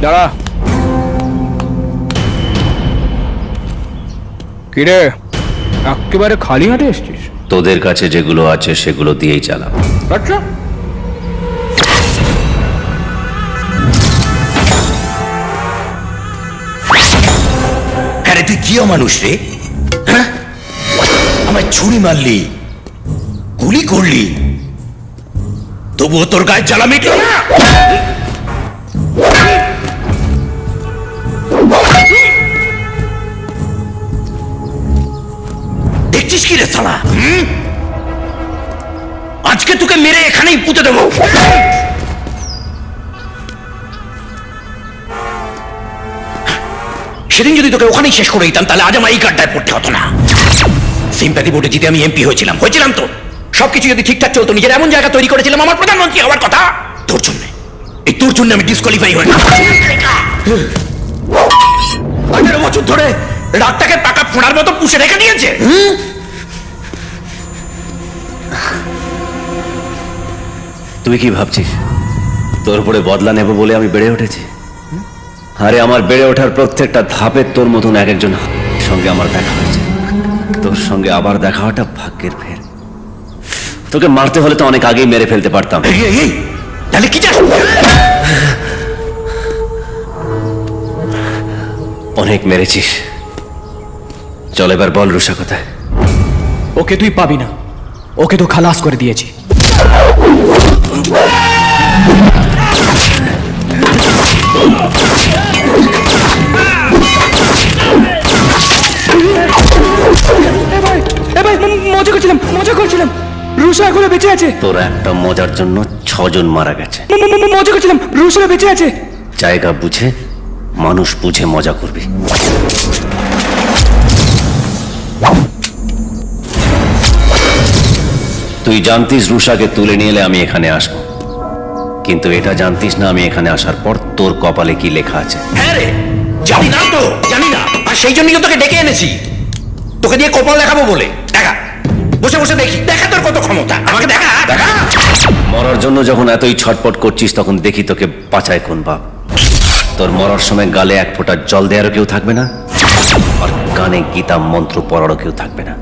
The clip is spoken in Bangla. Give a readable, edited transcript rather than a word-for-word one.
দাঁড়া। কিরে, একেবারে খালি হাতে এসছিস? তোদের কাছে যেগুলো আছে সেগুলো দিয়েই চালা। আচ্ছা, আরে তুই কি মানুষ রে? হ্যাঁ, আমায় ছুরি মারলি, গুলি করলি, তবুও তোর গায়ে জ্বালা মিটল না? দেখছিস কি রে শালা? আজকে তোকে মেরে এখানেই পুঁতে দেবো। সেদিন যদি তোকে ওখানেই শেষ করে দিতাম তাহলে আজ আমার এই কার্ডটায় পড়তে হতো না। সিম্প্যাথি ভোটে জিতে আমি এমপি হয়েছিলাম তো। সবকিছু যদি ঠিকঠাক চলতো, নিজের এমন জায়গা তৈরি করেছিলাম আমার প্রধানমন্ত্রী হওয়ার কথা। তোর জন্য, এই তোর জন্য আমি ডিসকোয়ালিফাই হই। 18 বছর ধরে রাতটাকে টাকা ফোড়ার মতো পুষে রেখে দিয়েছে। তুই কি ভাবছিস তোর উপরে বদলা নেব বলে আমি বেড়ে উঠেছি? আরে আমার বেড়ে ওঠার প্রত্যেকটা ধাপে তোর মতন এক একজন সঙ্গে আমার দেখা হয়েছে। তোর সঙ্গে আবার দেখা হওয়াটা ভাগ্যের ফের। তোকে মারতে হলে তো অনেক আগেই মেরে ফেলতে পারতাম। তাহলে কি চাস? অনেক মেরেছিস, চল এবার বল রুষা কোথায়? ওকে তুই পাবি না, ওকে তো খালাস করে দিয়েছি। মজা করছিলাম। রুষা এখনো বেঁচে আছে। তোর একটা মজার জন্য 6 জন মারা গেছে। মজা করছিলাম, রুষা বেঁচে আছে। জায়গা বুঝে, মানুষ বুঝে মজা করবি। তুই জানতিস রুষাকে তুলে নিয়ে এলে আমি এখানে আসবো, কিন্তু এটা জানতিস না আমি এখানে আসার পর তোর কপালে কি লেখা আছে। হ্যাঁ রে, জানি না তো, জানি না। আর সেই জন্যই তো তোকে ডেকে এনেছি, তোকে দিয়ে কপাল দেখাবো বলে। দেখা, বসে বসে দেখি, দেখা তোর কত ক্ষমতা। আমাকে দেখা দেখা। মরার জন্য যখন এতই ছটপট করছিস তখন দেখি তোকে বাঁচায় কোন বাপ। তোর মরার সময় গালে 1 ফোঁটা জল দেওয়ারও কেউ থাকবে না, আর কানে গীতা মন্ত্র পড়ারও কেউ থাকবে না।